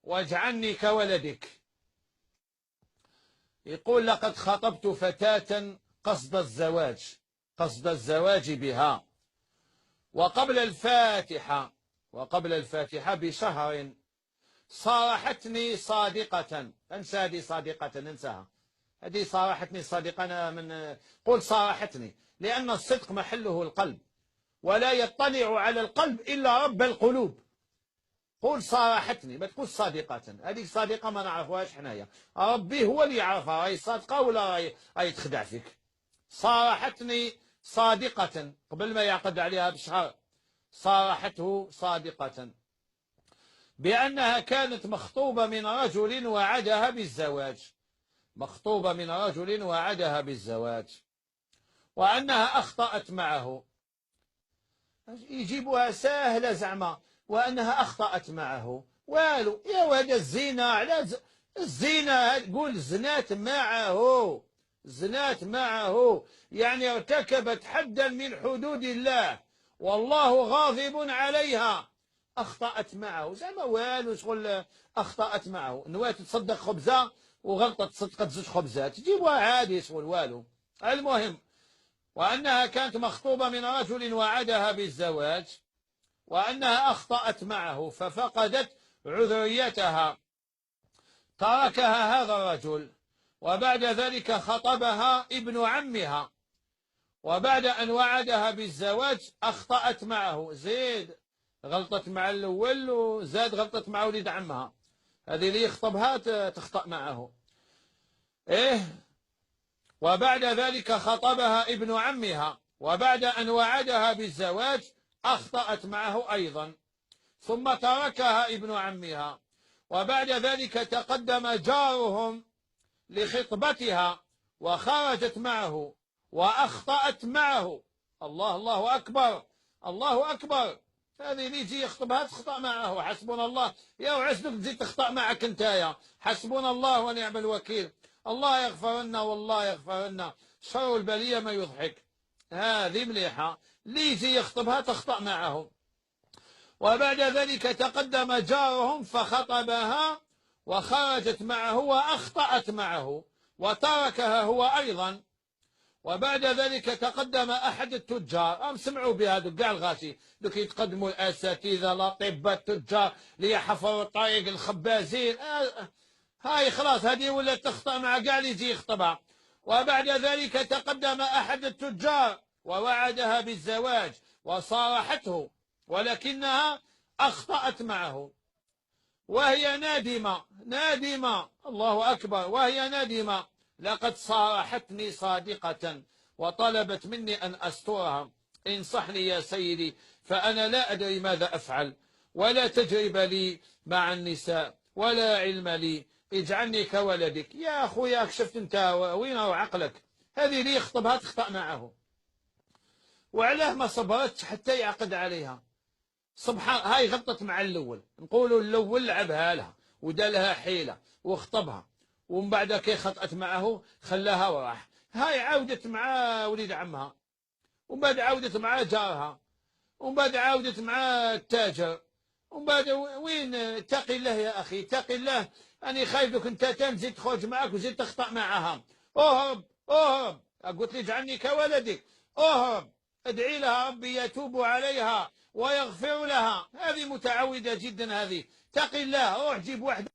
واجعلني كولدك. يقول: لقد خطبت فتاة قصد الزواج بها، وقبل الفاتحة بشهر صارحتني صادقة. انسى هذه صادقة، انساها. هذه صارحتني صادقة. أنا من قول صارحتني، لأن الصدق محله القلب، ولا يطلع على القلب إلا رب القلوب. قول صارحتني، ما تقول صادقة. هذيك صادقة ما نعرفوهاش حنايا، ربي هو اللي يعرفها راهي صادقة ولا راهي تخدع فيك. صارحتني صادقة قبل ما يعقد عليها بشهر، صارحته صادقة بأنها كانت مخطوبة من رجل وعدها بالزواج، وأنها أخطأت معه. يجيبوها سهلة زعما، وأنها أخطأت معه. والو يا هذا الزنا، على الزنا قول زنات معه، يعني ارتكبت حدا من حدود الله والله غاضب عليها. أخطأت معه زعما والو، شغل أخطأت معه. نوات تصدق خبزة وغلطت صدقت زوج خبزات، تجيبوها عادي شغل والو. المهم، وأنها كانت مخطوبة من رجل وعدها بالزواج، وأنها أخطأت معه ففقدت عذريتها. تركها هذا الرجل، وبعد ذلك خطبها ابن عمها، وبعد أن وعدها بالزواج أخطأت معه. زيد غلطت مع الأول وزاد غلطت مع ولد عمها. هذه اللي يخطبها تخطأ معه. وبعد ذلك خطبها ابن عمها، وبعد أن وعدها بالزواج أخطأت معه أيضا، ثم تركها ابن عمها، وبعد ذلك تقدم جارهم لخطبتها وخرجت معه وأخطأت معه. الله أكبر، الله أكبر. هذه اللي يجي يخطبها تخطأ معه. حسبنا الله. يا وعسلك تزيد تخطأ معك انتايا. حسبنا الله ونعم الوكيل. الله يغفر لنا والله يغفر لنا. شر البلية ما يضحك. هذه مليحة، اللي يجي يخطبها تخطأ معه. وبعد ذلك تقدم جارهم فخطبها وخرجت معه وأخطأت معه وتركها هو أيضا. وبعد ذلك تقدم أحد التجار، سمعوا بهذا كاع الغاشي دوك يتقدموا الأساتذة الأطباء التجار ليحفروا الطريق الخبازين. هاي خلاص هذه ولا تخطأ مع كاع اللي يجي يخطبها. وبعد ذلك تقدم أحد التجار ووعدها بالزواج وصارحته، ولكنها أخطأت معه وهي نادمة. الله أكبر. وهي نادمة. لقد صارحتني صادقة وطلبت مني أن أسترها. انصحني يا سيدي، فأنا لا أدري ماذا أفعل، ولا تجربة لي مع النساء ولا علم لي. اجعلني كولدك. يا أخويا شفت أنت وين عقلك؟ هذه اللي يخطبها تخطأ معه. وعلاه ما صبرتش حتى يعقد عليها؟ سبحان، هاي غلطت مع الأول، نقولوا الأول لعبها لها ودار لها حيلة وخطبها، ومن بعد كي خطأت معه خلاها وراح. هاي عاودت مع وليد عمها، ومن بعد عاودت مع جارها، ومن بعد عاودت مع التاجر، ومن بعد وين؟ اتقي الله يا أخي، اتقي الله. أنا خايف لك أنت تزيد تخرج معك وزيد تخطأ معها. أهرب. قلت لي اجعلني كولدك. أهرب. ادعي لها ربي يتوب عليها ويغفر لها. هذه متعودة جدا. هذه اتقي الله. روح جيب واحدة